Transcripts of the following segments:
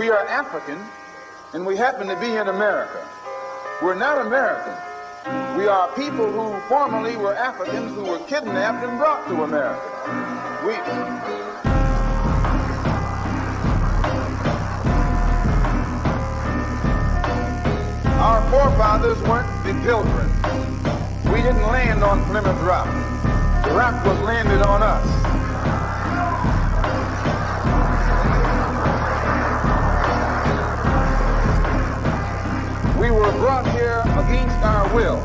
We are African, and we happen to be in America. We're not American. We are people who formerly were Africans who were kidnapped and brought to America. Our forefathers weren't the pilgrims. We didn't land on Plymouth Rock. The rock was landed on us. We were brought here against our will.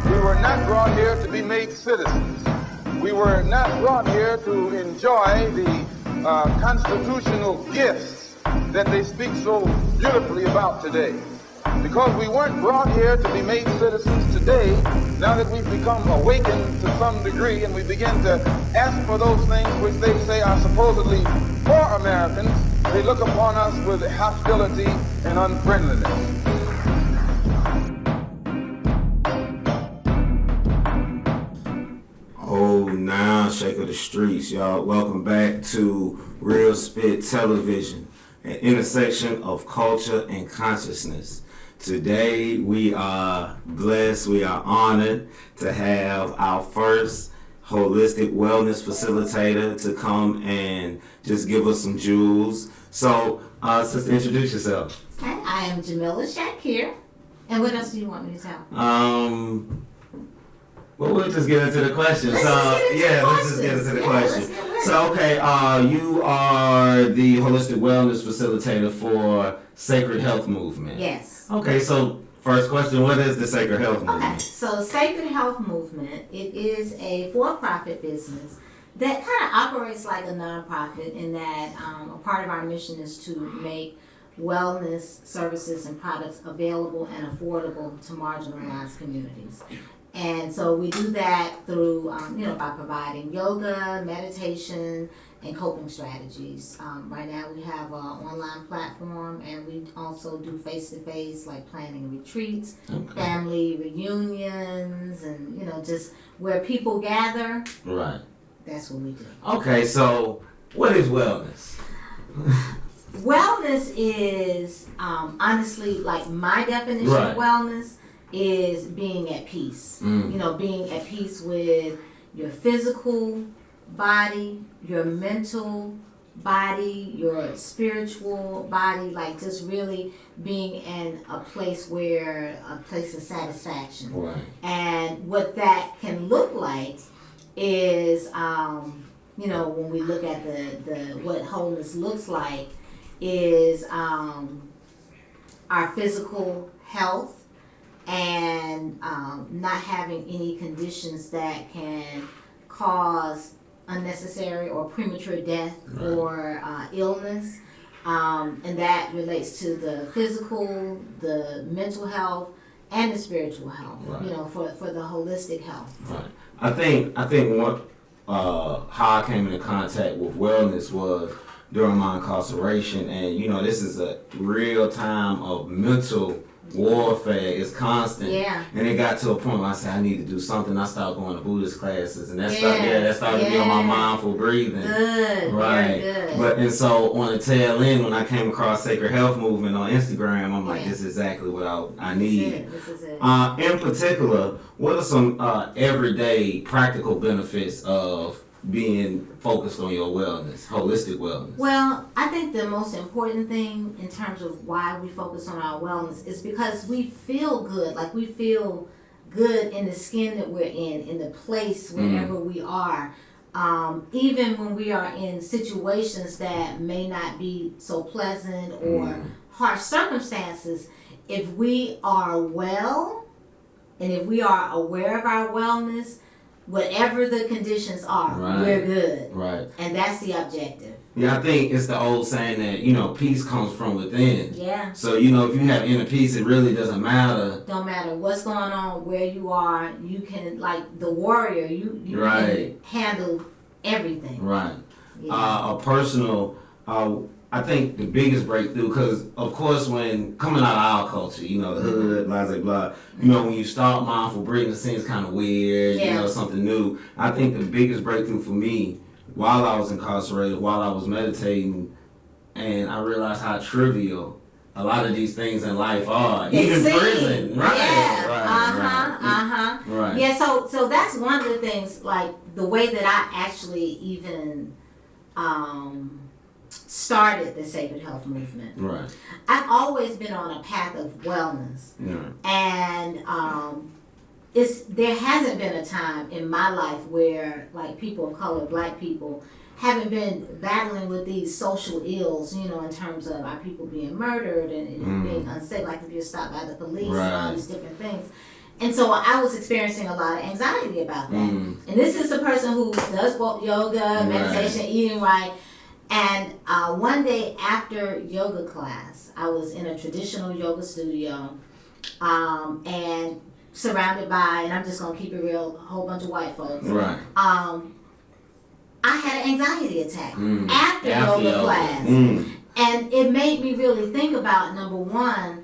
We were not brought here to be made citizens. We were not brought here to enjoy the constitutional gifts that they speak so beautifully about today. Because we weren't brought here to be made citizens today, now that we've become awakened to some degree and we begin to ask for those things which they say are supposedly for Americans, they look upon us with hostility and unfriendliness. Oh, now shake of the streets, y'all. Welcome back to Real Spit Television, an intersection of culture and consciousness. Today we are blessed, we are honored to have our first holistic wellness facilitator to come and just give us some jewels. So, sister, introduce yourself. Okay, I am Jamilah Shakir. And what else do you want me to tell? Well, we'll just get into the questions. Let's just get into the question. So, okay, you are the holistic wellness facilitator for Sacred Health Movement. Yes. Okay, so first question, what is the Sacred Health Movement? Okay, so Sacred Health Movement, it is a for-profit business that kind of operates like a nonprofit in that a part of our mission is to make wellness services and products available and affordable to marginalized communities. And so we do that through, by providing yoga, meditation, and coping strategies. Right now we have an online platform, and we also do face-to-face, like planning retreats, family reunions, and, just where people gather. Right. That's what we do. Okay, so what is wellness? Wellness is, honestly, like my definition of wellness is being at peace. Being at peace with your physical body, your mental body, your spiritual body, like just really being in a place of satisfaction. Right. And what that can look like is, when we look at the what wholeness looks like is our physical health, and not having any conditions that can cause unnecessary or premature death or illness. And that relates to the physical, the mental health, and the spiritual health, for the holistic health. Right. I think what how I came into contact with wellness was during my incarceration, and this is a real time of mental warfare. Is constant. Yeah. And it got to a point where I said I need to do something. I started going to Buddhist classes, and that started to be on my mindful breathing. Good. Right. Very good. And so on the tail end, when I came across Sacred Health Movement on Instagram, I'm like, this is exactly what I need. This is it. In particular, what are some everyday practical benefits of being focused on your wellness, holistic wellness? Well, I think the most important thing in terms of why we focus on our wellness is because we feel good. Like we feel good in the skin that we're in the place wherever we are. Even when we are in situations that may not be so pleasant or harsh circumstances, if we are well and if we are aware of our wellness, whatever the conditions are, we're good. Right. And that's the objective. Yeah, I think it's the old saying that, peace comes from within. Yeah. So, if you have inner peace, it really doesn't matter. Don't matter what's going on, where you are, you can, like the warrior, you can handle everything. Right. Yeah. I think the biggest breakthrough, because of course when coming out of our culture, the hood, blah, blah, blah, when you start mindful breathing, it seems kind of weird, something new. I think the biggest breakthrough for me, while I was incarcerated, while I was meditating, and I realized how trivial a lot of these things in life are. Even prison. Right. Yeah. Right. Yeah, so that's one of the things, like the way that I actually even started the Sacred Health movement. Right. I've always been on a path of wellness. Right. And there hasn't been a time in my life where like people of color, black people, haven't been battling with these social ills, you know, in terms of our people being murdered and being unsafe, like if you're stopped by the police and all these different things. And so I was experiencing a lot of anxiety about that. And this is a person who does yoga, meditation, eating right. And one day after yoga class, I was in a traditional yoga studio and surrounded by, and I'm just going to keep it real, a whole bunch of white folks. Right. I had an anxiety attack after yoga class. And it made me really think about, number one,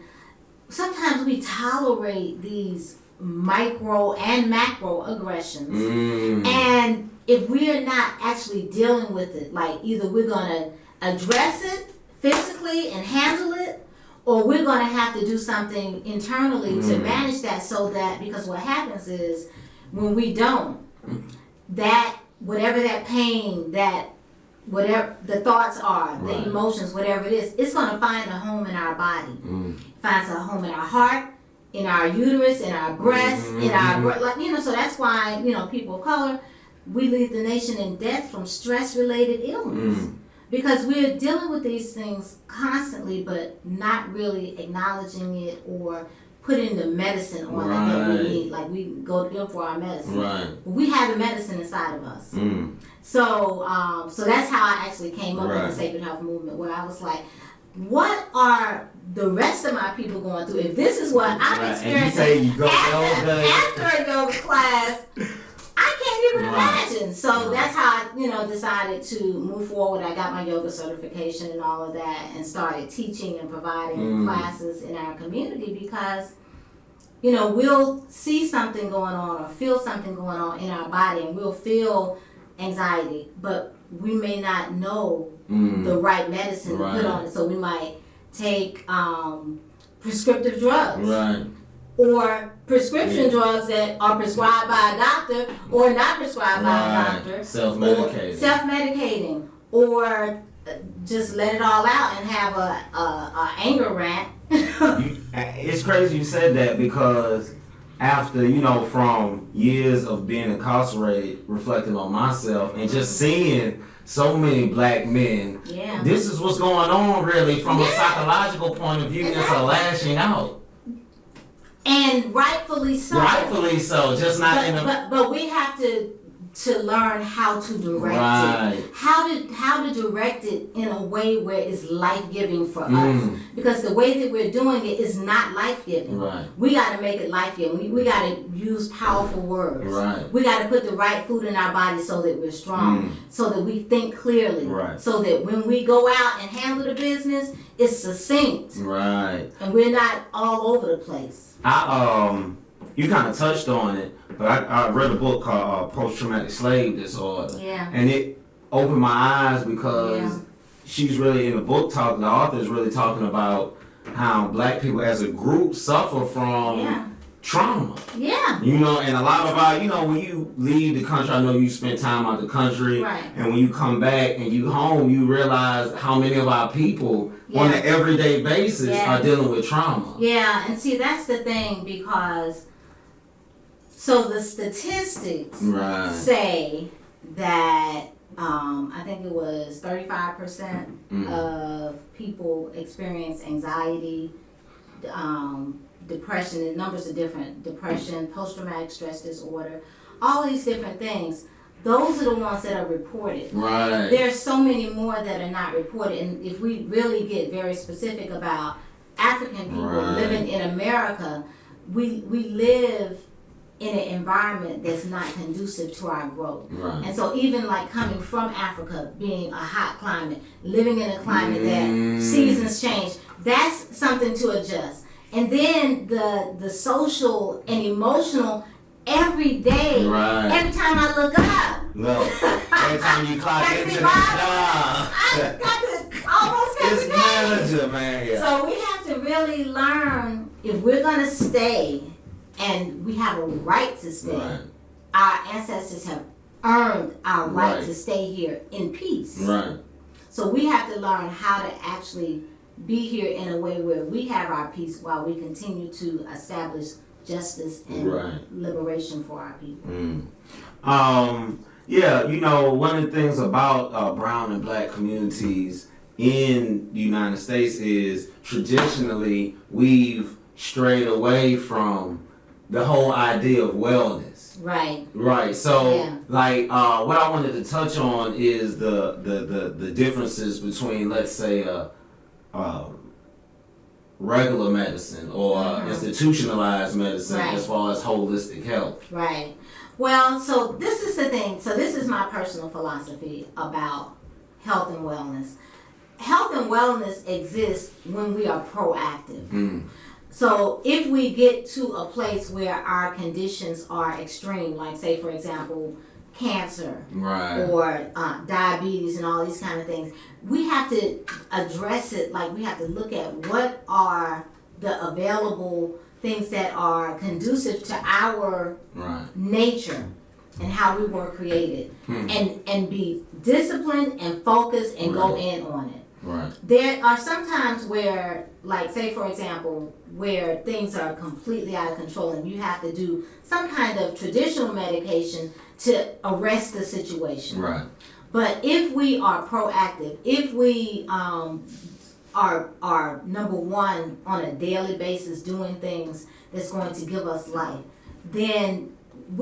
sometimes we tolerate these micro and macro aggressions. And if we're not actually dealing with it, like either we're going to address it physically and handle it, or we're going to have to do something internally to manage that, so that, because what happens is when we don't, that whatever that pain, that whatever the thoughts are, the emotions, whatever it is, it's going to find a home in our body. Finds a home in our heart, in our uterus, in our breasts, in our, like, you know, so that's why, you know, people of color, we lead the nation in death from stress-related illness. Because we're dealing with these things constantly, but not really acknowledging it or putting the medicine on it that we need. Like we go to them for our medicine. But we have the medicine inside of us. So so that's how I actually came up with the Sacred Health movement, where I was like, what are the rest of my people going through? If this is what I'm experiencing after a yoga class, I can't even imagine. So that's how I, you know, decided to move forward. I got my yoga certification and all of that, and started teaching and providing classes in our community, because, you know, we'll see something going on or feel something going on in our body, and we'll feel anxiety, but we may not know the right medicine to put on it. So we might take prescriptive drugs. Or prescription drugs that are prescribed by a doctor or not prescribed by a doctor. Self-medicating. Or just let it all out and have a anger rant. It's crazy you said that, because after, you know, from years of being incarcerated, reflecting on myself and just seeing so many black men, this is what's going on really from a psychological point of view. It's a lashing out. And rightfully so. Just not but we have to learn how to direct it. How to direct it in a way where it's life-giving for us. Because the way that we're doing it is not life-giving. We got to make it life-giving. We got to use powerful words. We got to put the right food in our body so that we're strong, so that we think clearly, so that when we go out and handle the business, it's succinct. And we're not all over the place. You kind of touched on it, but I read a book called Post-Traumatic Slave Disorder. And it opened my eyes, because she's really in the book the author is really talking about how black people as a group suffer from trauma. You know, and a lot of our, you know, when you leave the country, I know you spend time out the country, and when you come back and you home, you realize how many of our people on an everyday basis are dealing with trauma. And see, that's the thing, because so the statistics say that I think it was 35% of people experience anxiety, depression. The numbers are different. Depression, post-traumatic stress disorder, all these different things. Those are the ones that are reported. There's so many more that are not reported. And if we really get very specific about African people living in America, we live in an environment that's not conducive to our growth. And so even like coming from Africa, being a hot climate, living in a climate that seasons change, that's something to adjust. And then the social and emotional every day, every time I look up. Every time you clock into the job. I got to almost Gotcha, man. Yeah. So we have to really learn if we're going to stay, and we have a right to stay. Right. Our ancestors have earned our right Right. to stay here in peace. Right. So we have to learn how to actually be here in a way where we have our peace while we continue to establish justice and Right. liberation for our people. Yeah, one of the things about brown and black communities in the United States is traditionally we've strayed away from the whole idea of wellness. Right. Right. So, Yeah. what I wanted to touch on is the differences between, let's say, regular medicine or institutionalized medicine Right. as far as holistic health. Right. Well, so this is the thing. So this is my personal philosophy about health and wellness. Health and wellness exists when we are proactive. So if we get to a place where our conditions are extreme, like say for example, cancer Right. or diabetes and all these kind of things, we have to address it. Like we have to look at what are the available things that are conducive to our Right. nature and how we were created, and be disciplined and focused and go Right. in on it. Right. There are some times where, like say for example, where things are completely out of control and you have to do some kind of traditional medication to arrest the situation. Right. But if we are proactive, if we are number one on a daily basis doing things that's going to give us life, then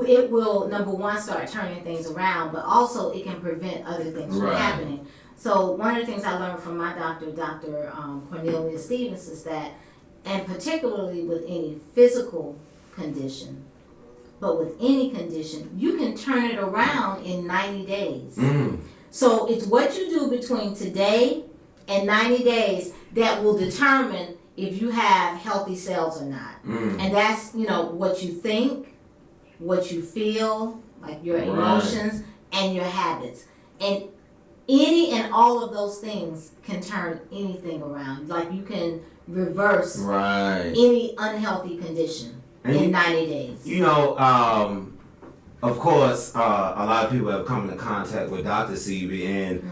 it will number one start turning things around, but also it can prevent other things from Right. happening. So one of the things I learned from my doctor, Dr. Cornelia Stevens, is that, and particularly with any physical condition, but with any condition, you can turn it around in 90 days. So it's what you do between today and 90 days that will determine if you have healthy cells or not. And that's, what you think, what you feel, like your emotions and your habits. And any and all of those things can turn anything around. Like you can reverse any unhealthy condition in 90 days. Of course, a lot of people have come into contact with Dr. CB, and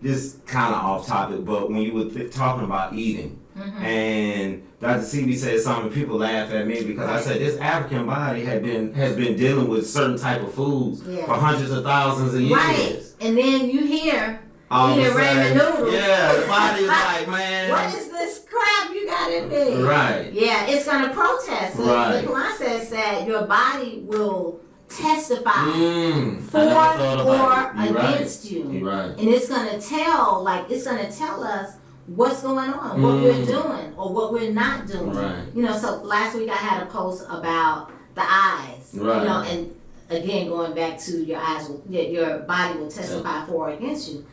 this kind of off topic, but when you were talking about eating, and Dr. CB said something, people laugh at me because I said this African body has been dealing with certain type of foods for hundreds of thousands of years. Right, and then you hear All of a ramen sudden, noodles. yeah, the body's like, man, what is this crap you got in there? Right. Yeah, it's going to protest. So Right. the Quran says that your body will testify for I never thought or about it. You're against right. you. You're right. And it's going to tell us what's going on, what we're doing or what we're not doing. Right. So last week I had a post about the eyes. Right. And again, going back to your eyes, your body will testify for or against you.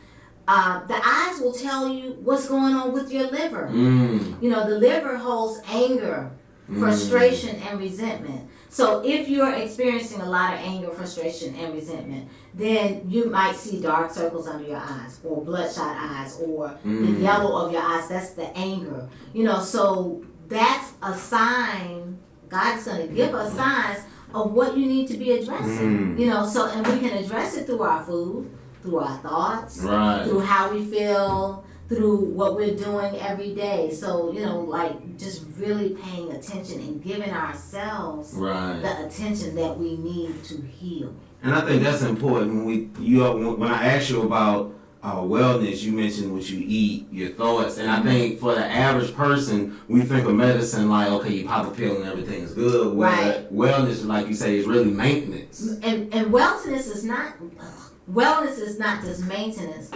The eyes will tell you what's going on with your liver. The liver holds anger, frustration, and resentment. So if you're experiencing a lot of anger, frustration, and resentment, then you might see dark circles under your eyes or bloodshot eyes or the yellow of your eyes. That's the anger. So that's a sign. God's going to give us signs of what you need to be addressing. So, and we can address it through our food, through our thoughts, through how we feel, through what we're doing every day. So, just really paying attention and giving ourselves the attention that we need to heal. And I think that's important. When I asked you about wellness, you mentioned what you eat, your thoughts, and I think for the average person, we think of medicine like, okay, you pop a pill and everything's good. Wellness, like you say, is really maintenance. And wellness is not just maintenance.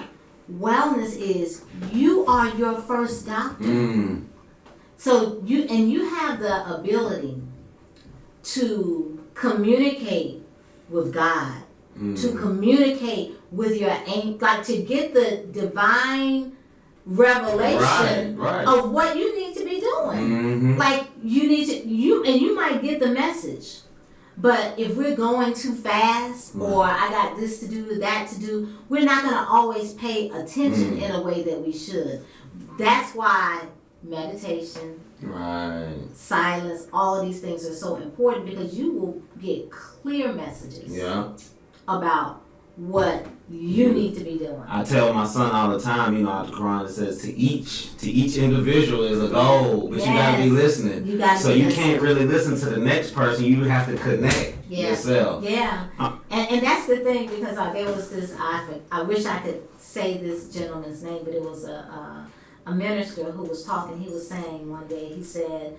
Wellness is you are your first doctor. So you have the ability to communicate with God, to communicate with your angel, like to get the divine revelation of what you need to be doing. Like you might get the message, But if we're going too fast, or I got this to do, that to do, we're not going to always pay attention in a way that we should. That's why meditation, silence, all of these things are so important, because you will get clear messages about what you need to be doing. I tell my son all the time, out the Quran it says to each individual is a goal, but you gotta be listening. You can't really listen to the next person. You have to connect yourself. Yeah, and that's the thing, because there was this. I wish I could say this gentleman's name, but it was a minister who was talking. He was saying one day, he said,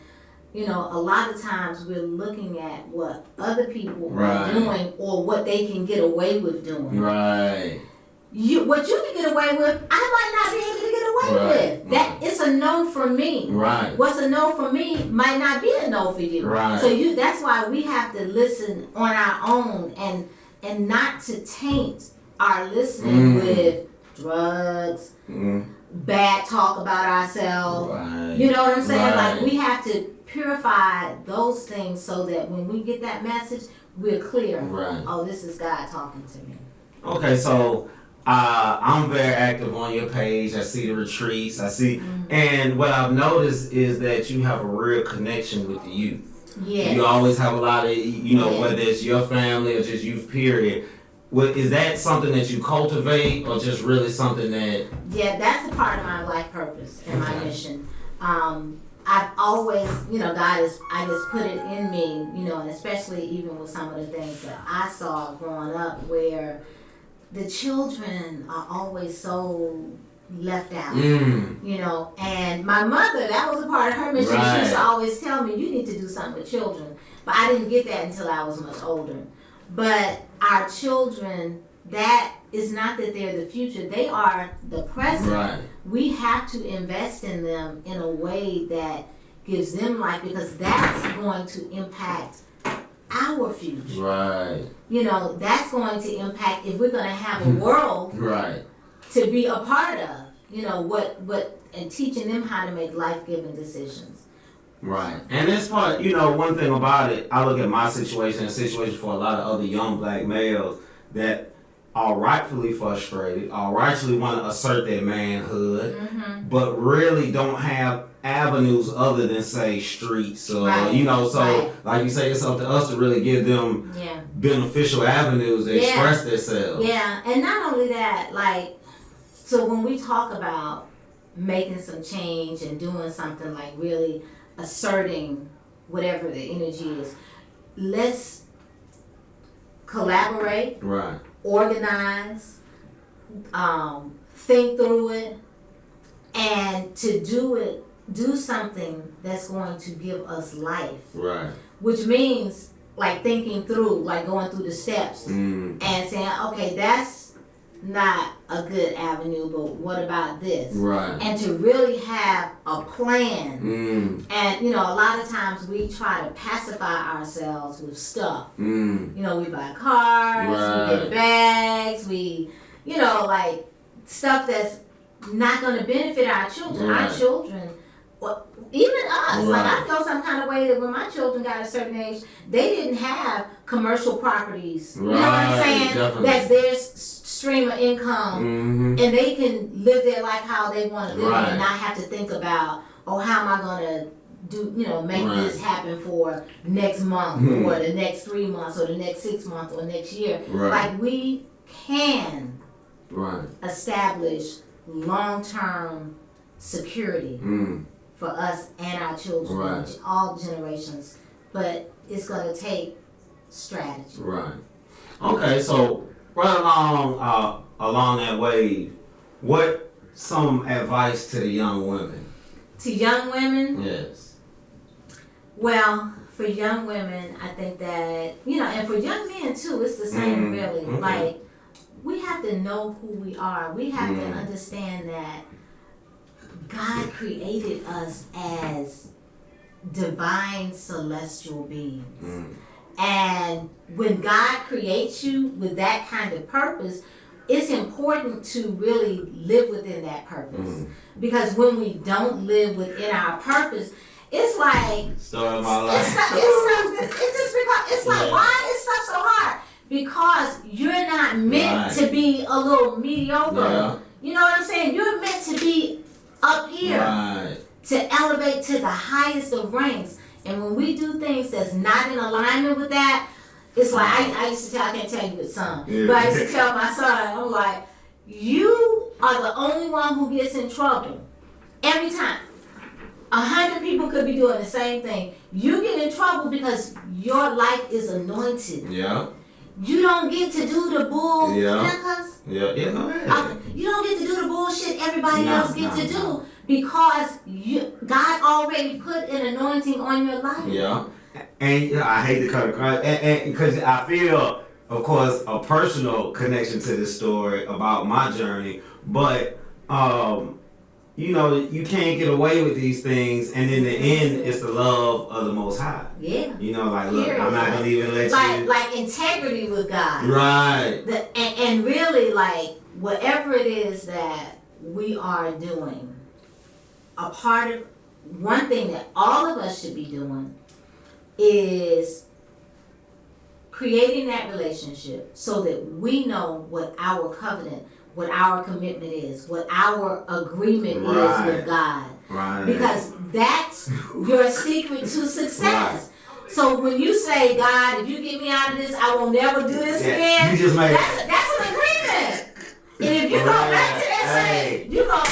a lot of times we're looking at what other people are doing, or what they can get away with doing. Right. What you can get away with, I might not be able to get away with. That it's a no for me. Right. What's a no for me might not be a no for you. Right. So that's why we have to listen on our own, and not to taint our listening with drugs, bad talk about ourselves. Right. You know what I'm saying? Like, we have to purify those things so that when we get that message, we're clear. Right. Oh, this is God talking to me. Okay, so I'm very active on your page. I see the retreats. I see, and what I've noticed is that you have a real connection with the youth. Yeah. You always have a lot of, whether it's your family or just youth, period. Is that something that you cultivate, or just really something that? Yeah, that's a part of my life purpose and my mission. I've always, I just put it in me, and especially even with some of the things that I saw growing up, where the children are always so left out, and my mother, that was a part of her mission. She used to always tell me, you need to do something with children, but I didn't get that until I was much older. But our children, that is not that they're the future, they are the present. Right. We have to invest in them in a way that gives them life, because that's going to impact our future. Right. That's going to impact, if we're going to have a world to be a part of, what and teaching them how to make life-giving decisions. Right. And this part, one thing about it, I look at my situation, a situation for a lot of other young black males that are rightfully frustrated, or rightfully want to assert their manhood, but really don't have avenues other than, say, streets, or like you say, it's up to us to really give them beneficial avenues to express themselves. Yeah, and not only that, so when we talk about making some change and doing something, like really asserting whatever the energy is, let's collaborate, organize, think through it, and to do something that's going to give us life. Right. Which means, like, thinking through, like going through the steps and saying, okay, that's not a good avenue, but what about this? Right. And to really have a plan. And, a lot of times we try to pacify ourselves with stuff. We buy cars, we get bags, we, stuff that's not going to benefit our children. Our children, or even us. Like, I felt some kind of way that when my children got a certain age, they didn't have commercial properties. You know what I'm saying? Definitely. That's their stream of income, and they can live their life how they want to live it, and not have to think about, how am I going to do, make this happen for next month, or the next 3 months, or the next 6 months, or next year. Like, we can establish long-term security for us and our children, all generations, but it's going to take strategy. Right. Okay, so right along that wave, what some advice to the young women? To young women? Yes. Well, for young women, I think that, and for young men too, it's the same really. Like, we have to know who we are. We have to understand that God created us as divine celestial beings. And when God creates you with that kind of purpose, it's important to really live within that purpose. Because when we don't live within our purpose, It's like story of my life. It's like why is stuff so hard? Because you're not meant to be a little mediocre. Yeah. You know what I'm saying? You're meant to be up here. Right. To elevate to the highest of ranks. And when we do things that's not in alignment with that, it's like I used to tell, I can't tell you with son, but I used to tell my son, I'm like, you are the only one who gets in trouble every time. 100 people could be doing the same thing. You get in trouble because your life is anointed. Yeah. You don't get to do the bull. Yeah. Go ahead. You don't get to do the bullshit everybody else gets to do because God already put an anointing on your life. Yeah. And I hate to cut across, and because I feel, of course, a personal connection to this story about my journey, but you know, you can't get away with these things, and in the end, it's the love of the Most High. Yeah. You know, like, look, I'm not gonna even let you. Like integrity with God. Right. And really, like, whatever it is that we are doing, a part of one thing that all of us should be doing is creating that relationship so that we know what our covenant, what our commitment is, what our agreement is with God. Right. Because that's your secret to success. Right. So when you say, God, if you get me out of this, I will never do this again, you just made that's an agreement. And if you go back to that saying, you go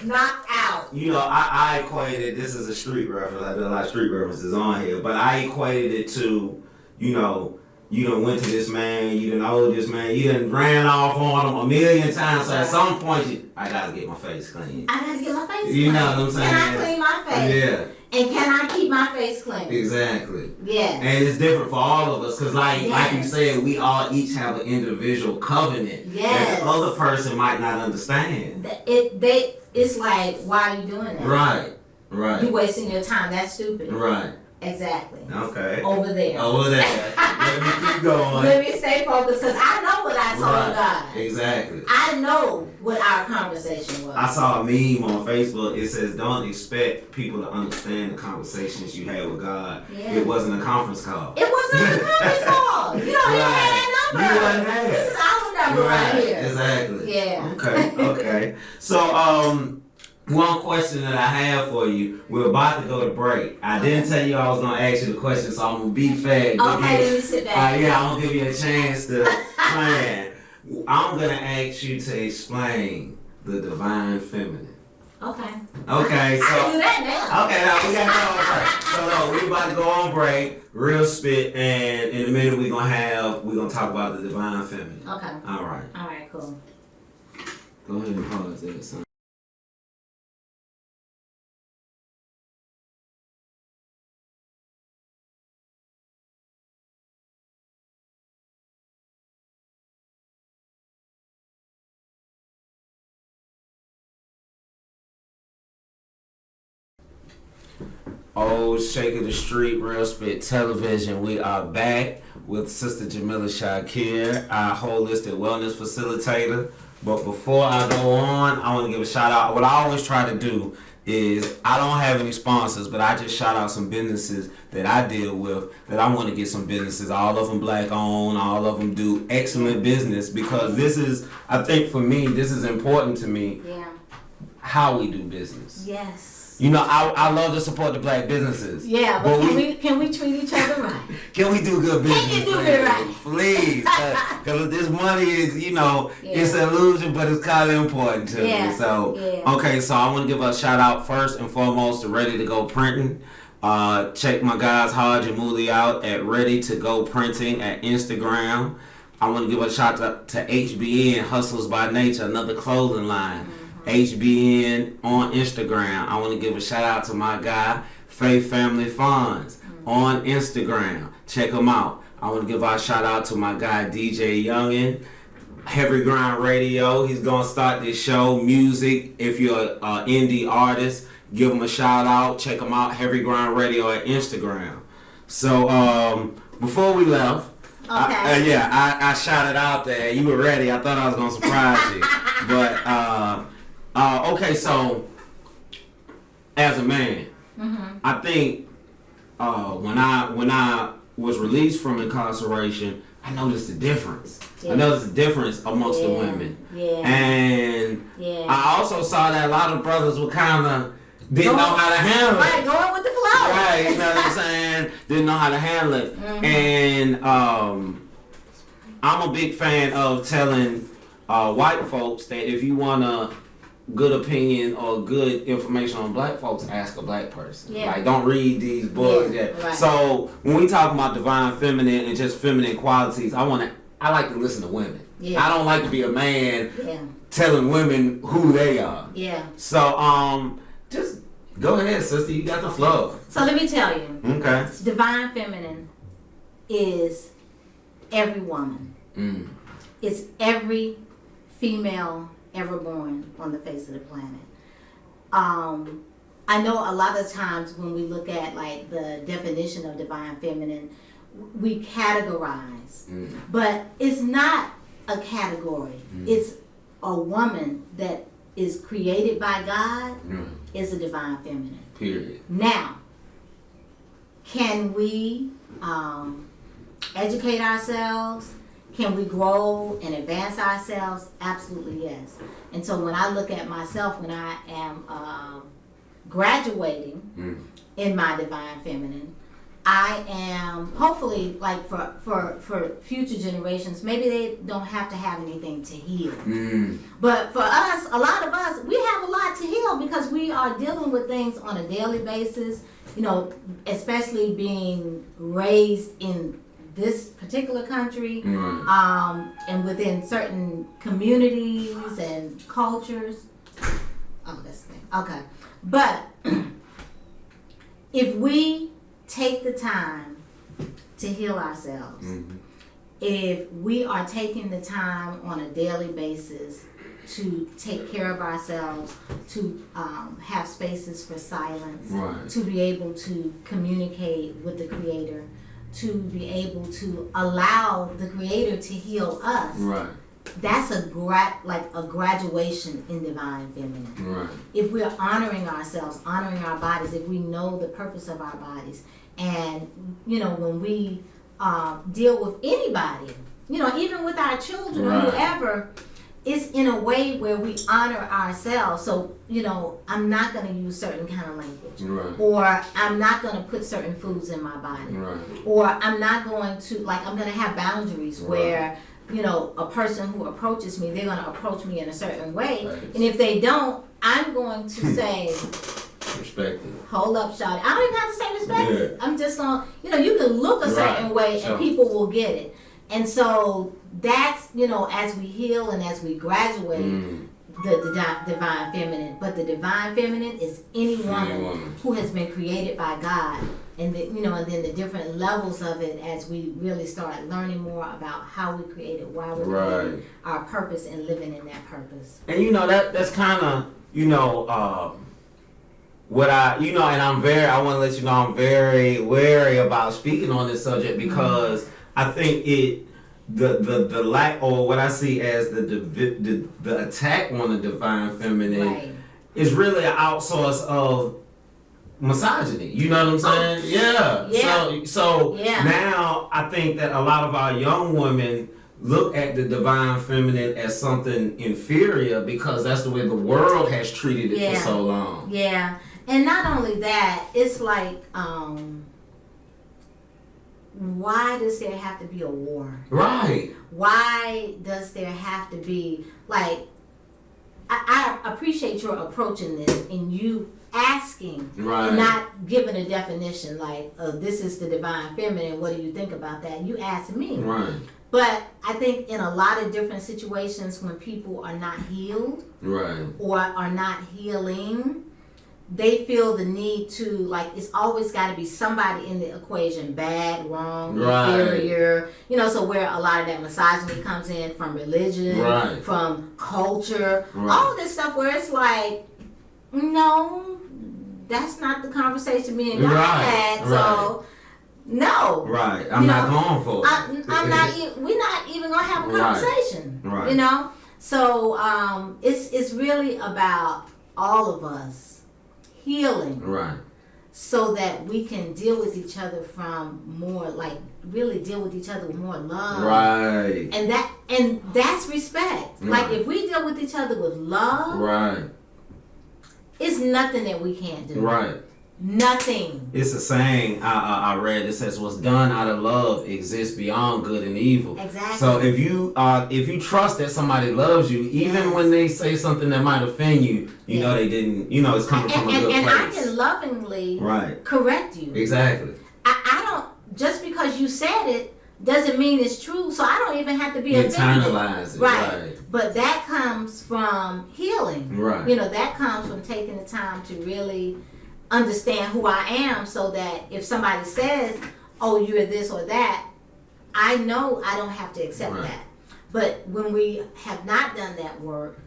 knocked out. You know, I equated, this is a street reference, I do a lot of street references on here, but I equated it to, you know, you done went to this man, you done owed this man, you done ran off on him a million times, so at some point, I gotta get my face clean. I gotta get my face clean. You know what I'm saying? Can I clean my face? Yeah. And can I keep my face clean? Exactly. Yeah. And it's different for all of us, because like you said, we all each have an individual covenant that the other person might not understand. It's like, why are you doing that? Right. You wasting your time. That's stupid. Right. Exactly. Okay. Over there. Let me keep going. Let me stay focused because I know what I told God. Exactly. I know what our conversation was. I saw a meme on Facebook. It says, don't expect people to understand the conversations you had with God. Yeah. It wasn't a conference call. It wasn't a conference call. You don't even have that number. You wasn't have. This is our number right here. Exactly. Yeah. Okay. So, one question that I have for you, we're about to go to break. I didn't tell you I was going to ask you the question, so I'm going to be fair. Okay, let me sit back. Yeah, I'm going to give you a chance to plan. I'm going to ask you to explain the divine feminine. Okay. Okay, so. I can do that now. Okay, now we got to go on break. So, we're about to go on break, real spit, and in a minute we're going to talk about the divine feminine. Okay. All right. All right, cool. Go ahead and pause there, son. Old Shake of the Street, Real Spit Television. We are back with Sister Jamilah Shakir, our holistic wellness facilitator. But before I go on, I want to give a shout out. What I always try to do is, I don't have any sponsors, but I just shout out some businesses that I deal with that I want to get some businesses. All of them black owned, all of them do excellent business, because this is, I think for me, this is important to me. Yeah. How we do business. Yes. You know, I love to support the black businesses. Yeah, but can we treat each other right? Can we do good business? Can you do it right? Please. Because this money is, you know, it's an illusion, but it's kind of important to me. So, okay, so I want to give a shout out first and foremost to Ready to Go Printing. Check my guys Hodge and Mooley out at Ready to Go Printing at Instagram. I want to give a shout out to HBN, Hustles by Nature, another clothing line. HBN on Instagram. I want to give a shout out to my guy, Faith Family Funds on Instagram. Check them out. I want to give a shout out to my guy, DJ Youngin, Heavy Grind Radio. He's going to start this show, music. If you're an indie artist, give him a shout out. Check him out, Heavy Grind Radio at Instagram. So, before we left, I shouted out there. You were ready. I thought I was going to surprise you. But, okay, so as a man, I think when I was released from incarceration, I noticed the difference. I noticed the difference amongst the women. And I also saw that a lot of brothers were kind of didn't know how to handle it. Right, going with the flow. Right, you know what I'm saying? Didn't know how to handle it. And I'm a big fan of telling white folks that if you want a good opinion or good information on black folks, ask a black person. Like, don't read these books. Right. So when we talk about divine feminine and just feminine qualities, I like to listen to women. I don't like to be a man telling women who they are. So just go ahead, sister. You got the flow. So let me tell you. Okay. Divine feminine is every woman. It's every female ever born on the face of the planet. I know a lot of times when we look at like the definition of divine feminine, we categorize, but it's not a category. It's a woman that is created by God is a divine feminine. Period. Now, can we educate ourselves? Can we grow and advance ourselves? Absolutely yes. And so when I look at myself, when I am graduating in my divine feminine, I am hopefully like for future generations, maybe they don't have to have anything to heal. But for us, a lot of us, we have a lot to heal because we are dealing with things on a daily basis, you know, especially being raised in this particular country, and within certain communities and cultures. Oh, that's the thing. Okay. But if we take the time to heal ourselves, if we are taking the time on a daily basis to take care of ourselves, to have spaces for silence, to be able to communicate with the Creator, to be able to allow the Creator to heal us, that's a graduation in divine feminine. If we're honoring ourselves, honoring our bodies, if we know the purpose of our bodies, and you know, when we deal with anybody, you know, even with our children or whoever, it's in a way where we honor ourselves. So, you know, I'm not going to use certain kind of language, or I'm not going to put certain foods in my body, or I'm not going to, like, I'm going to have boundaries where, you know, a person who approaches me, they're going to approach me in a certain way, and if they don't, I'm going to say, respect it. Hold up, shawty. I don't even have to say respect it. I'm just going to, you know, you can look a certain way and people will get it. And so that's, you know, as we heal and as we graduate, the divine feminine. But the divine feminine is any woman who has been created by God. And you know, and then the different levels of it as we really start learning more about how we created, why we created, our purpose, and living in that purpose. And you know, that's kind of, you know, what I, you know, and I want to let you know I'm very wary about speaking on this subject because I think the lack, or what I see as the attack on the divine feminine is really an outsource of misogyny. You know what I'm saying? So now I think that a lot of our young women look at the divine feminine as something inferior because that's the way the world has treated it for so long. And not only that, it's like, why does there have to be a war? Why does there have to be, like, I appreciate your approaching this and you asking and not giving a definition like, this is the divine feminine, what do you think about that? You ask me. But I think in a lot of different situations when people are not healed or are not healing, they feel the need to, like, it's always got to be somebody in the equation, bad, wrong, inferior, you know, so where a lot of that misogyny comes in from religion, from culture, all this stuff where it's like, no, that's not the conversation me and God had, so no. I'm not going for it. I'm not, we're not even going to have a conversation, you know? So it's really about all of us healing so that we can deal with each other from more, like, really deal with each other with more love. Right. And that's respect. Right. Like, if we deal with each other with love, Right. it's nothing that we can't do. Right. Nothing. It's a saying I read. It says, "What's done out of love exists beyond good and evil." Exactly. So if you trust that somebody loves you, even when they say something that might offend you, you know they didn't. You know it's coming from a good and place. I can lovingly Right. correct you. Exactly. I don't, just because you said it doesn't mean it's true. So I don't even have to be offended. Internalize it. Right. But that comes from healing. Right. You know, that comes from taking the time to really understand who I am, so that if somebody says, "Oh, you're this or that," I know I don't have to accept that. But when we have not done that work,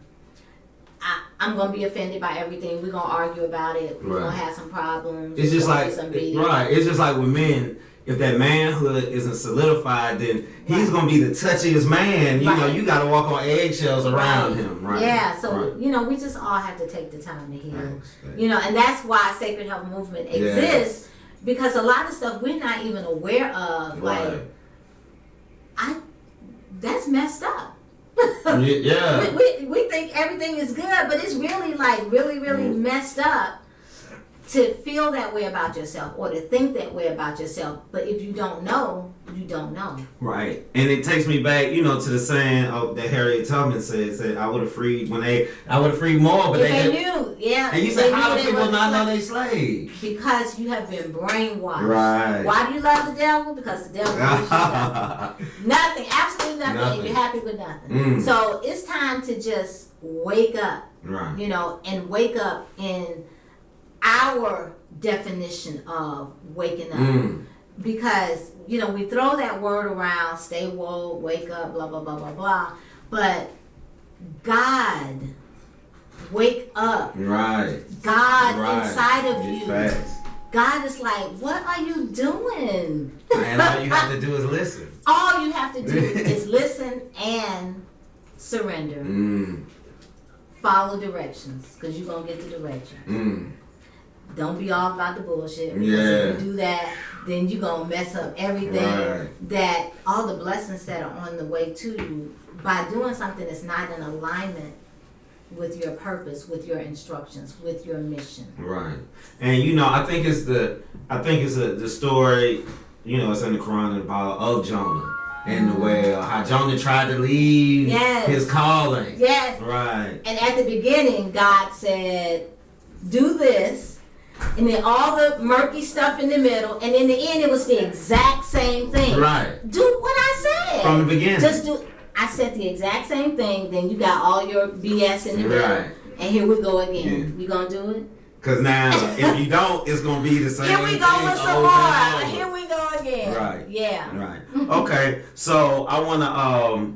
I'm gonna be offended by everything. We're gonna argue about it. We're gonna have some problems. It's just like right. It's just like with men. If that manhood isn't solidified, then he's gonna be the touchiest man. You know, you gotta walk on eggshells around him, right? Yeah. So you know, we just all have to take the time to heal. You know, and that's why Sacred Health Movement exists, because a lot of stuff we're not even aware of. Like, that's messed up. Yeah. we think everything is good, but it's really like really messed up to feel that way about yourself or to think that way about yourself. But if you don't know, you don't know. Right. And it takes me back, you know, to the saying that Harriet Tubman said, I would have freed more, but they knew. Yeah. And you said, how do people not know they slaves? Because you have been brainwashed. Right. Why do you love the devil? Because the devil gives you nothing. Nothing, absolutely nothing. And you're happy with nothing. So it's time to just wake up. Right. You know, and wake up in our definition of waking up. Because, you know, we throw that word around, stay woke, wake up, blah, blah, blah, blah, blah. But God, wake up. Right. God inside of Get you. fast. God is like, what are you doing? And all you have to do is listen. All you have to do is listen and surrender. Follow directions, because you're going to get the direction. Don't be all about the bullshit. Because if you do that, then you're going to mess up everything. That all the blessings that are on the way to you by doing something that's not in alignment with your purpose, with your instructions, with your mission. Right. And you know, I think it's the story, you know, it's in the Quran about of Jonah and the way how Jonah tried to leave his calling. Yes. Right. And at the beginning, God said, do this. And then all the murky stuff in the middle, and in the end, it was the exact same thing. Right. Do what I said. From the beginning. Just do. I said the exact same thing. Then you got all your BS in the middle. Right. And here we go again. You gonna do it? Because now, if you don't, it's gonna be the same thing. Here we go with some more. Here we go again. Right. Yeah. Right. Okay. So I wanna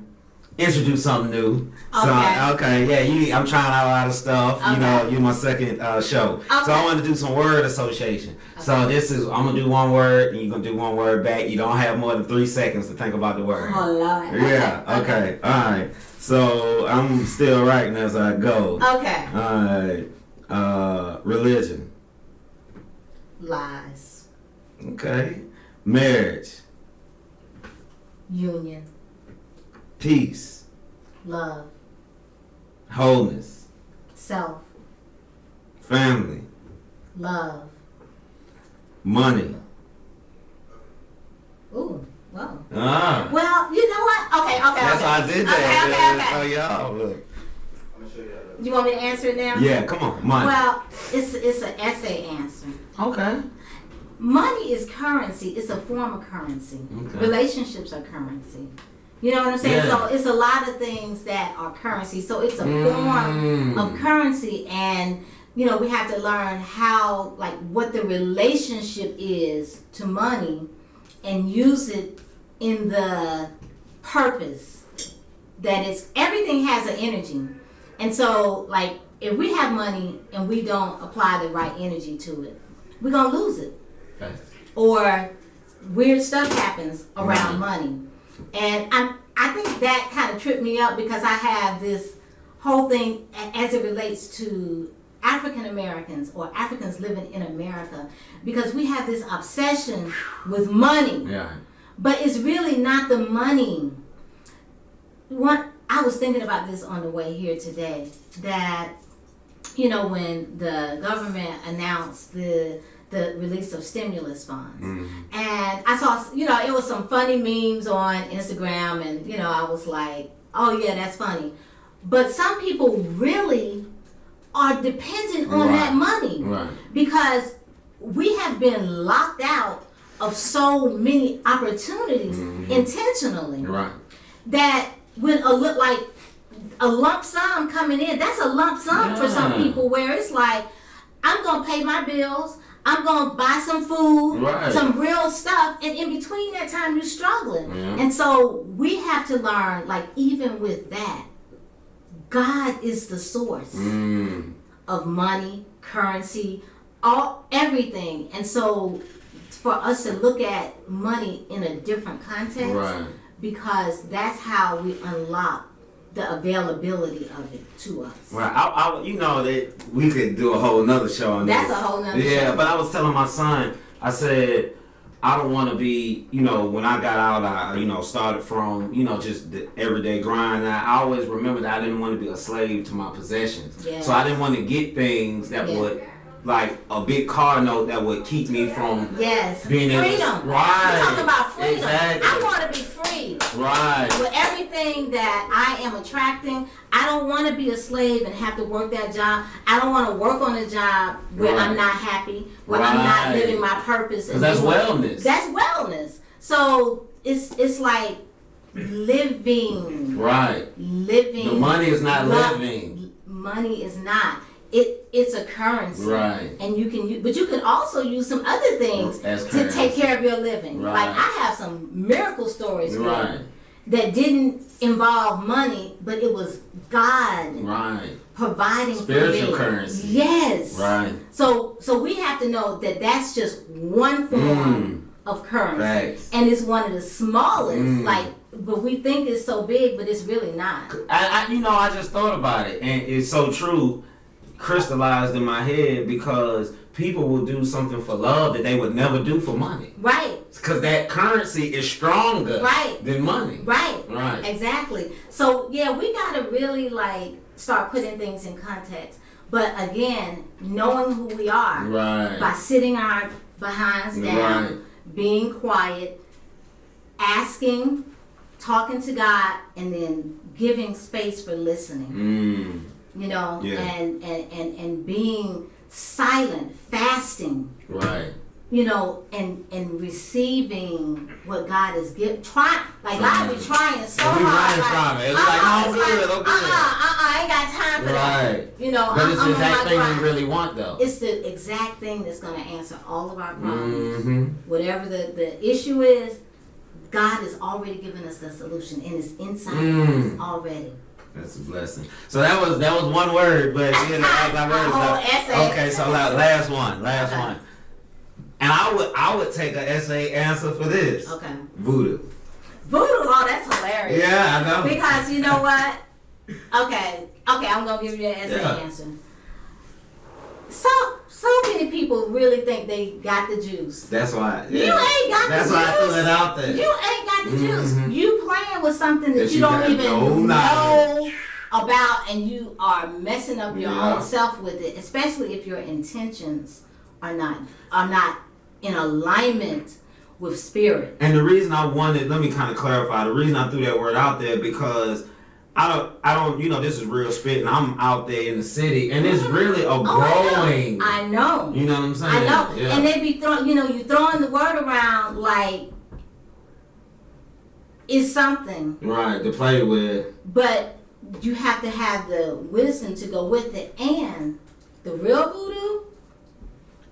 introduce something new. Okay. I'm trying out a lot of stuff. Okay. You know, you're my second show. Okay. So I want to do some word association. Okay. So I'm gonna do one word, and you're gonna do one word back. You don't have more than 3 seconds to think about the word. Oh Lord. Yeah. Okay. All right. So I'm still writing as I go. Okay. All right. Religion. Lies. Okay. Marriage. Union. Peace. Love. Wholeness. Self. Family. Love. Money. Ooh. Wow. Ah. Well, you know what? Okay. That's how I did that. Okay. Oh, y'all, look. You want me to answer it now? Yeah, come on. Money. Well, it's an essay answer. Okay. Money is currency. It's a form of currency. Okay. Relationships are currency. You know what I'm saying? Yeah. So it's a lot of things that are currency. So it's a form of currency, and you know, we have to learn how, like, what the relationship is to money, and use it in the purpose that it's. Everything has an energy, and so like if we have money and we don't apply the right energy to it, we're gonna lose it. Okay. Or weird stuff happens around money. And I think that kind of tripped me up, because I have this whole thing as it relates to African Americans or Africans living in America, because we have this obsession with money. Yeah. But it's really not the money. I was thinking about this on the way here today, that, you know, when the government announced the release of stimulus funds. Mm-hmm. And I saw, you know, it was some funny memes on Instagram, and, you know, I was like, oh yeah, that's funny. But some people really are dependent on that money, because we have been locked out of so many opportunities intentionally, that when a lump sum coming in, that's a lump sum for some people, where it's like, I'm gonna pay my bills, I'm gonna buy some food, some real stuff, and in between that time you're struggling. And so we have to learn, like, even with that, God is the source of money, currency, everything. And so for us to look at money in a different context, because that's how we unlock the availability of it to us. Right. You know that we could do a whole nother show on this. That's a whole nother show. Yeah, but I was telling my son, I said, I don't want to be, you know, when I got out, I, you know, started from, you know, just the everyday grind. I always remember that I didn't want to be a slave to my possessions. Yeah. So I didn't want to get things that would, like a big car note that would keep me from being able to. Freedom. Right. We're talking about freedom. Exactly. I want to be free. Right. With everything that I am attracting, I don't want to be a slave and have to work that job. I don't want to work on a job where I'm not happy, where I'm not living my purpose. Because that's wellness. That's wellness. So it's like living. Right. Living. The money is not living. Money is not. It's a currency, and you can but you can also use some other things to take care of your living. Like, I have some miracle stories here that didn't involve money, but it was God providing spiritual for me. Currency. Yes. Right. So we have to know that that's just one form of currency, and it's one of the smallest. But we think it's so big, but it's really not. I just thought about it, and it's so true. Crystallized in my head, because people will do something for love that they would never do for money. Right. Because that currency is stronger than money. Right. Exactly. So yeah, we gotta really start putting things in context. But again, knowing who we are by sitting our behinds down, being quiet, asking, talking to God, and then giving space for listening. You know, and being silent, fasting. You know, and receiving what God is giving. God be trying so hard. It's I ain't got time for that. You know, but it's the exact thing we really want, though. It's the exact thing that's going to answer all of our problems. Whatever the issue is, God has already given us the solution, and it's inside us already. That's a blessing. So that was one word, but you know, as I word. Okay, so last one. And I would take an essay answer for this. Okay. Voodoo. Oh, that's hilarious. Yeah, I know. Because you know what? Okay, I'm gonna give you an essay answer. So many people really think they got the juice. That's why. You ain't got the juice. That's why I threw it out there. You ain't got the juice. You playing with something that you don't even know about, and you are messing up your own self with it. Especially if your intentions are not in alignment with spirit. And the reason I wanted, let me kind of clarify. The reason I threw that word out there, because I don't, you know, this is real spit, and I'm out there in the city, and it's really a growing. I know. You know what I'm saying? I know. Yeah. And they be throwing, you throwing the word around like it's something. Right, to play with. But you have to have the wisdom to go with it. And the real voodoo,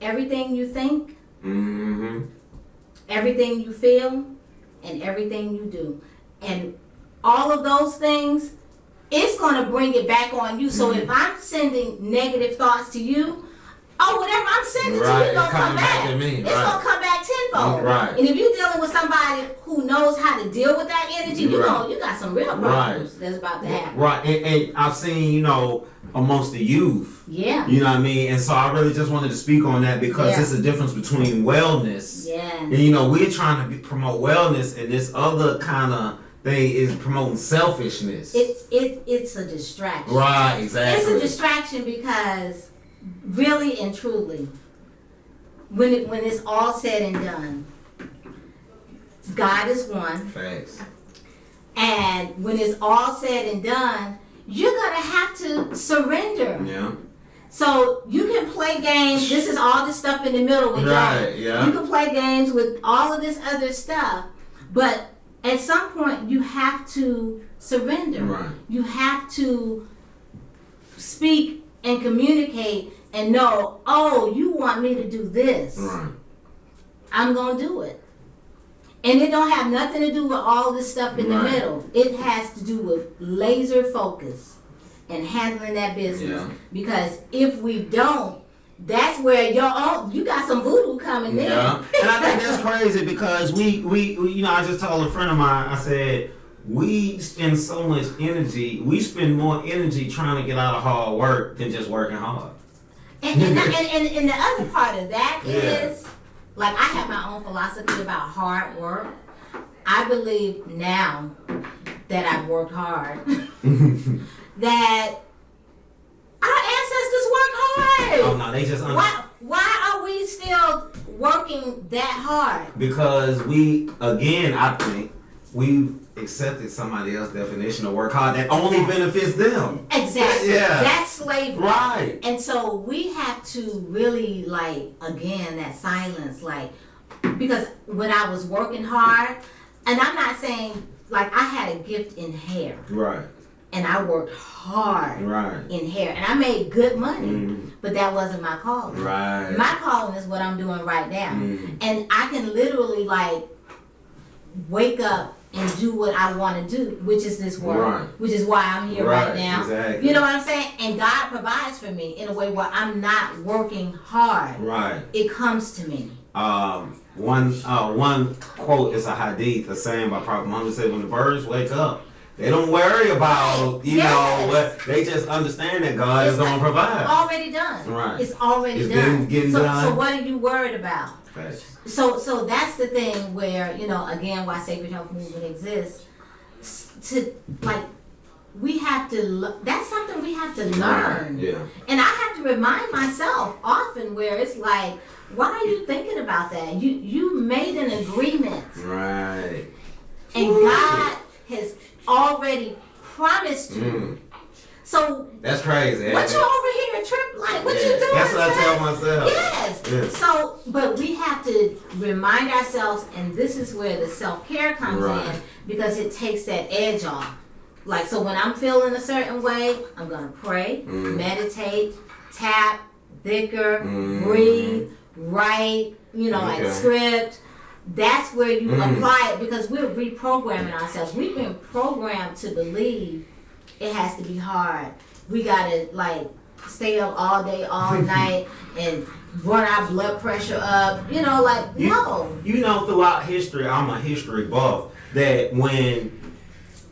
everything you think, everything you feel, and everything you do. And all of those things, it's going to bring it back on you. So if I'm sending negative thoughts to you, whatever I'm sending to you, it's going to come back. It's going to come back tenfold. Right. And if you're dealing with somebody who knows how to deal with that energy, you got some real problems that's about to happen. Right. And I've seen, amongst the youth. Yeah. You know what I mean? And so I really just wanted to speak on that because there's a difference between wellness. Yeah. And we're trying to promote wellness, and this other kind of thing is promoting selfishness. It's a distraction. Right, exactly. It's a distraction because really and truly, when it's all said and done, God is one. Facts. And when it's all said and done, you're gonna have to surrender. Yeah. So you can play games. This is all the stuff in the middle with Right, yeah. You can play games with all of this other stuff, but at some point you have to surrender. Right. You have to speak and communicate and know, oh, you want me to do this. Right. I'm gonna do it. And it don't have nothing to do with all this stuff in the middle. It has to do with laser focus and handling that business. Yeah. Because if we don't, that's where you got some voodoo coming in. Yeah. And I think that's crazy because we I just told a friend of mine, I said, we spend so much energy, we spend more energy trying to get out of hard work than just working hard. And the other part of that is, like, I have my own philosophy about hard work. I believe now that I've worked hard that our ancestors worked hard. Oh no, they just Why are we still working that hard? Because I think we've accepted somebody else's definition of work hard that only benefits them. Exactly. Yeah. That's slavery. Right. And so we have to really, that silence, because when I was working hard, and I'm not saying, I had a gift in hair. Right. And I worked hard in hair. And I made good money, but that wasn't my calling. Right. My calling is what I'm doing right now. And I can literally, wake up and do what I want to do, which is this work, which is why I'm here right now. Exactly. You know what I'm saying? And God provides for me in a way where I'm not working hard. Right. It comes to me. One quote is a hadith, a saying by Prophet Muhammad said, when the birds wake up, they don't worry about, what, they just understand that God is going to provide. It's already done. Right. It's already done. Getting done. So what are you worried about? Right. So that's the thing where, again, why Sacred Health Movement exists. We have to, that's something we have to learn. Yeah. And I have to remind myself often where it's like, why are you thinking about that? You made an agreement. Right. And God has already promised you. So that's crazy. What you over here trip what you doing? That's what I tell myself. Yes. So, but we have to remind ourselves, and this is where the self-care comes in, because it takes that edge off. So when I'm feeling a certain way, I'm gonna pray, meditate, tap, thicker, breathe, write, script. That's where you apply it, because we're reprogramming ourselves. We've been programmed to believe it has to be hard. We gotta stay up all day, all night, and run our blood pressure up. No. Throughout history, I'm a history buff, that when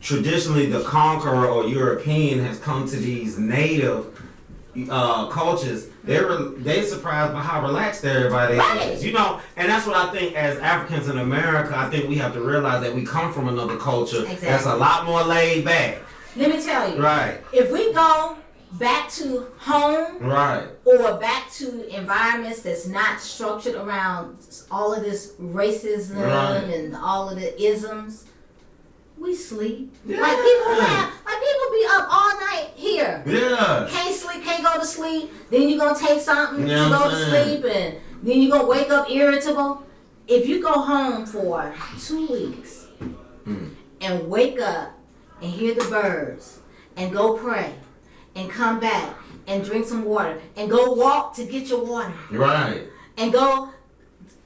traditionally the conqueror or European has come to these native cultures, they're surprised by how relaxed everybody is. And that's what I think as Africans in America, I think we have to realize that we come from another culture that's a lot more laid back. Let me tell you. Right. If we go back to home, or back to environments that's not structured around all of this racism and all of the isms, we sleep. Yeah. People be up all night here. Yeah. Can't sleep, can't go to sleep. Then you're gonna take something to go to sleep, and then you're gonna wake up irritable. If you go home for 2 weeks and wake up and hear the birds and go pray and come back and drink some water and go walk to get your water. Right. And go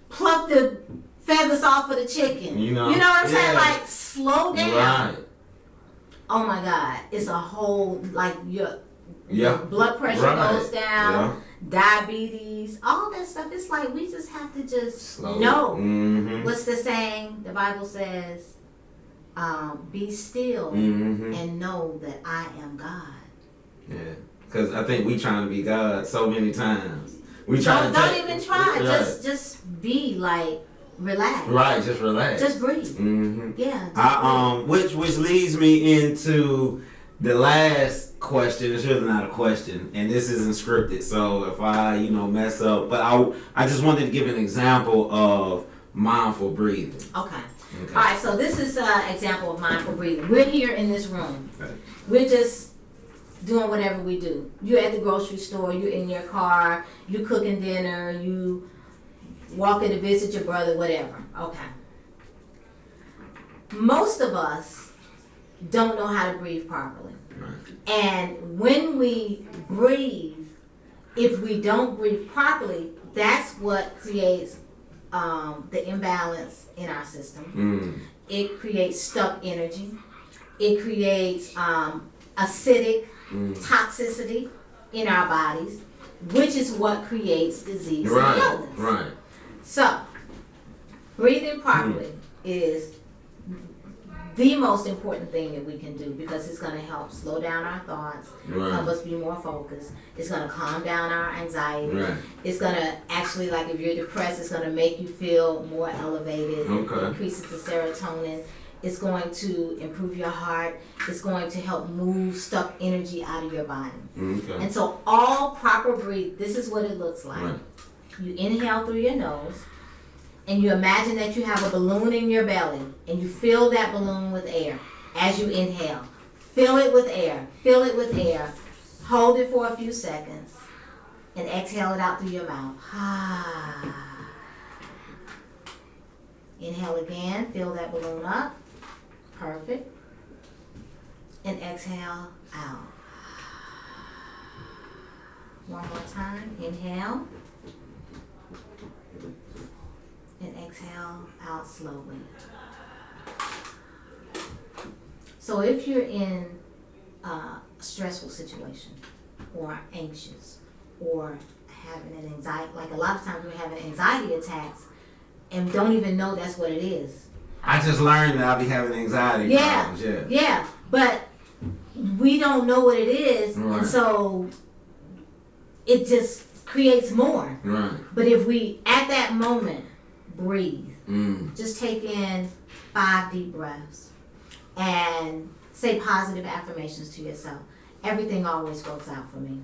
pluck the feathers off of the chicken. You know what I'm saying? Slow down. Right. Oh my God. It's a whole, your blood pressure goes down. diabetes, all that stuff. It's like we just have to just Slow. know. Mm-hmm. What's the saying? The Bible says, be still and know that I am God. Yeah, because I think we trying to be God so many times. We Don't even try. Right. Just be like relax. Right, just relax. Just breathe. Mm-hmm. Yeah. Which leads me into the last question. It's really not a question, and this isn't scripted. So if I mess up, but I just wanted to give an example of mindful breathing. Okay. All right. So this is an example of mindful breathing. We're here in this room. Okay. We're just doing whatever we do. You're at the grocery store, you're in your car, you cooking dinner, you walking to visit your brother, whatever. Okay. Most of us don't know how to breathe properly. Right. And when we breathe, if we don't breathe properly, that's what creates the imbalance in our system. It creates stuck energy. It creates acidic toxicity in our bodies, which is what creates disease and illness. Right. So, breathing properly is the most important thing that we can do because it's going to help slow down our thoughts, help us be more focused. It's going to calm down our anxiety. Right. It's going to actually, like if you're depressed, it's going to make you feel more elevated. Okay. Increases the serotonin. It's going to improve your heart. It's going to help move stuck energy out of your body. Okay. And so all proper breathe, this is what it looks like. Right. You inhale through your nose, and you imagine that you have a balloon in your belly, and you fill that balloon with air as you inhale. Fill it with air. Fill it with air. Hold it for a few seconds, and exhale it out through your mouth. Inhale again. Fill that balloon up. Perfect. And exhale out. One more time. Inhale. And exhale out slowly. So if you're in a stressful situation or anxious or having an anxiety, like a lot of times we're having anxiety attacks and don't even know that's what it is. I just learned that I'll be having anxiety problems. Yeah, but we don't know what it is, and so it just creates more. Right. But if we, at that moment, breathe, just take in 5 deep breaths, and say positive affirmations to yourself. Everything always works out for me.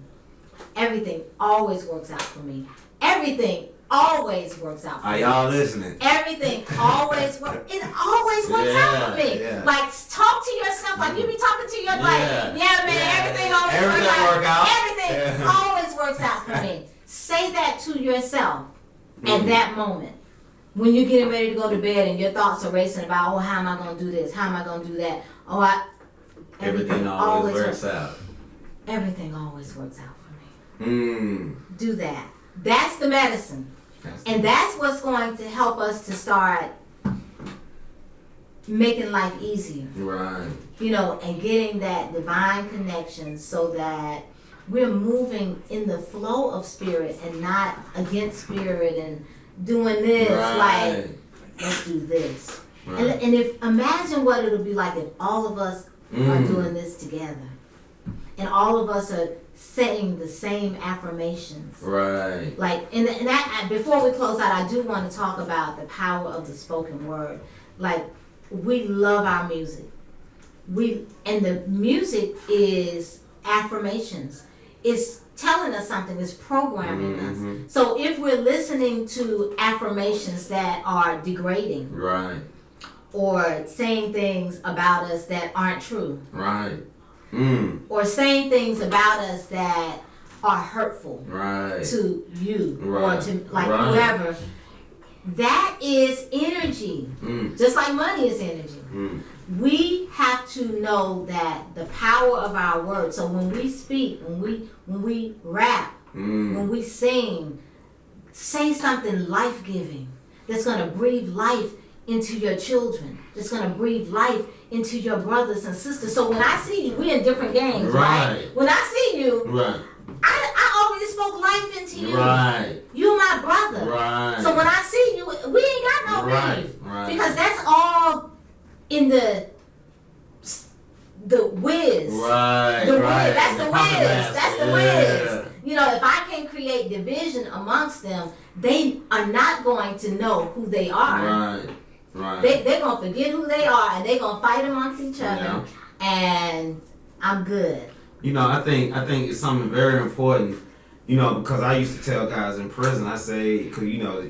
Everything always works out for me. Everything always works out for me. Are y'all listening? Everything always works. It always works out for me. Yeah. Like talk to yourself like you be talking to your everything always works out. Everything always works out for me. Say that to yourself at that moment. When you're getting ready to go to bed and your thoughts are racing about, how am I going to do this? How am I going to do that? Everything always works out. Everything always works out for me. Do that. That's the medicine. And that's what's going to help us to start making life easier. Right. And getting that divine connection so that we're moving in the flow of spirit and not against spirit and doing this, like, let's do this. Right. And imagine what it'll be like if all of us are doing this together. And all of us are saying the same affirmations. Right. Like, and that, before we close out, I do want to talk about the power of the spoken word. Like, we love our music. And the music is affirmations. It's telling us something, it's programming us. So if we're listening to affirmations that are degrading, or saying things about us that aren't true, or saying things about us that are hurtful to you or to whoever, that is energy. Just like money is energy. We have to know that the power of our words. So when we speak, when we rap, when we sing, say something life-giving that's going to breathe life into your children. That's going to breathe life into your brothers and sisters. So when I see you, we're in different games, right? When I see you, I already spoke life into to you. Right. You my brother. Right. So when I see you, we ain't got no beef. Right. Because that's all in the whiz. Right. The whiz. Right. That's the whiz. That's the whiz. You know, if I can create division amongst them, they are not going to know who they are. Right. Right. They're going to forget who they are, and they're going to fight amongst each other. Yeah. And I'm good. You know, I think it's something very important. You know, because I used to tell guys in prison, I say, cause you know,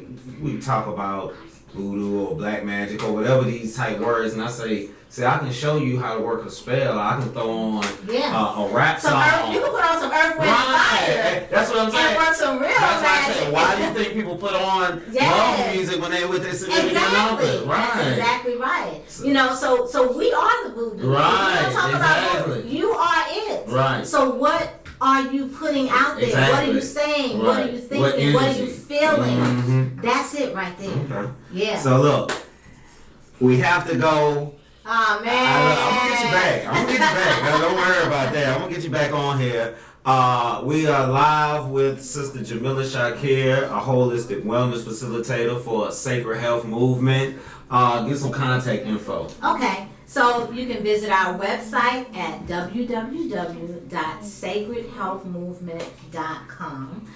we talk about voodoo or black magic or whatever these type words, and I say, I can show you how to work a spell. I can throw on a rap song. You can put on some Earth, Wind, Fire. That's what I'm saying. And work some real magic. Why do you think people put on love music when they with their significant other? Right. That's exactly right. You know, so we are the voodoo. Right. You don't talk about you are it. Right. So what are you putting out there? Exactly. What are you saying? Right. What are you thinking? What are you feeling? Mm-hmm. That's it right there. Okay. Yeah. So look, we have to go. Oh man. I'm gonna get you back. Now, don't worry about that. I'm gonna get you back on here. We are live with Sister Jamilah Shakir, a holistic wellness facilitator for a Sacred Health Movement. Get some contact info. Okay. So you can visit our website at www.sacredhealthmovement.com.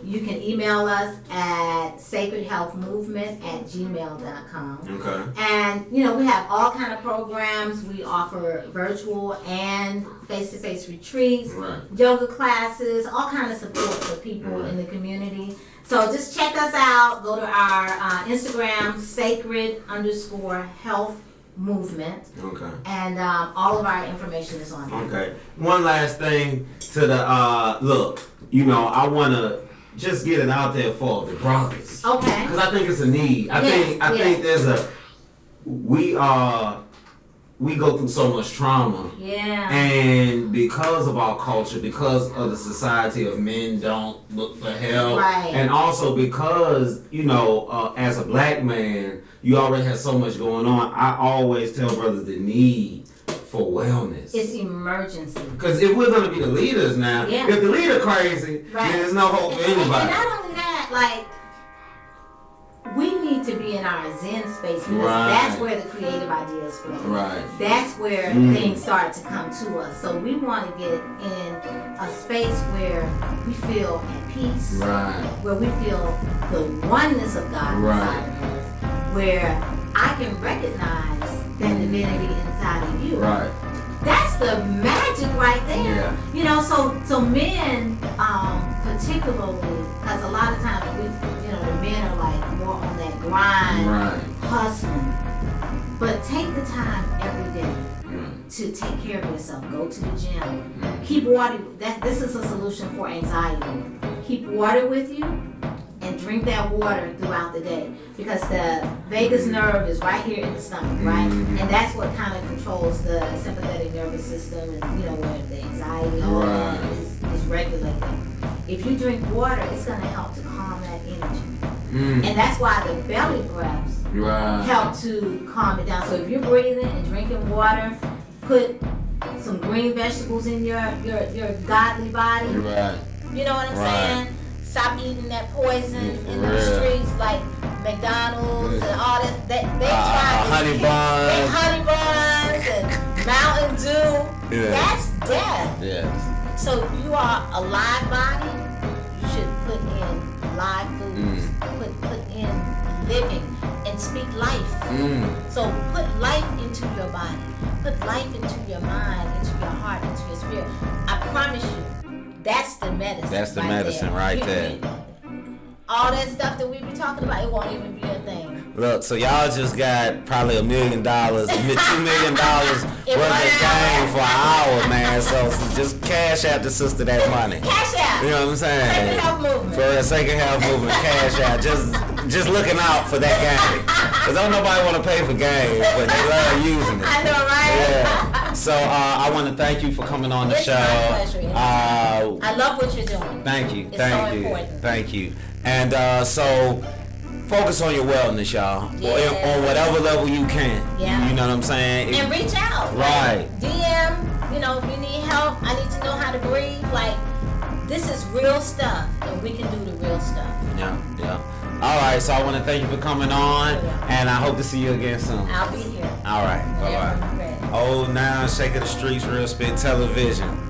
You can email us at sacredhealthmovement@gmail.com. Okay. And you know, we have all kind of programs. We offer virtual and face-to-face retreats, yoga classes, all kind of support for people in the community. So just check us out. Go to our Instagram, sacred_health movement. Okay. And all of our information is on there. Okay. One last thing to the look. You know, I want to just get it out there for the brothers. Okay. Because I think it's a need. I think there's we go through so much trauma. Yeah. And because of our culture, because of the society of men don't look for help. Right. And also because, you know, as a black man, you already have so much going on. I always tell brothers the need for wellness. It's emergency. Because if we're going to be the leaders now, if the leader crazy, then there's no hope for anybody. And not only that, like, we need to be in our Zen space because that's where the creative ideas flow. Right. That's where things start to come to us. So we want to get in a space where we feel at peace. Right. Where we feel the oneness of God inside of us. Where I can recognize that divinity inside of you. Right. That's the magic right there. Yeah. You know, so men, particularly, because a lot of times the men are like more on that grind, hustling. But take the time every day to take care of yourself. Go to the gym. Keep water. This is a solution for anxiety. Keep water with you. And drink that water throughout the day because the vagus nerve is right here in the stomach, right? And that's what kind of controls the sympathetic nervous system and, you know, where the anxiety all that is regulated. If you drink water, it's going to help to calm that energy. And that's why the belly breaths help to calm it down. So if you're breathing and drinking water, put some green vegetables in your godly body. You know what I'm saying? Stop eating that poison in the streets like McDonald's and all that. They try honey buns. Honey buns and Mountain Dew. That's death. Yes. So if you are a live body, you should put in live foods. Put in living and speak life. So put life into your body. Put life into your mind, into your heart, into your spirit. I promise you. That's the medicine. That's the medicine right there. All that stuff that we be talking about, it won't even be a thing. Look, so y'all just got probably $1 million, $2 million worth of game for an hour, man. So just cash out the sister that money. Cash out. You know what I'm saying? Sacred Health Movement. For a Sacred Health Movement, cash out. Just looking out for that game. Because don't nobody want to pay for games, but they love using it. I know, right? Yeah. So I want to thank you for coming on the show. My pleasure. I love what you're doing. Thank you. It's so important. Thank you. And so focus on your wellness, y'all. Yeah. On whatever level you can. Yeah. You know what I'm saying? And reach out. Right. Like, DM, you know, if you need help, I need to know how to breathe. Like, this is real stuff, and we can do the real stuff. Yeah. All right, so I want to thank you for coming on, and I hope to see you again soon. I'll be here. All right, bye-bye. Old Now Shake of the Streets, Real Spit Television.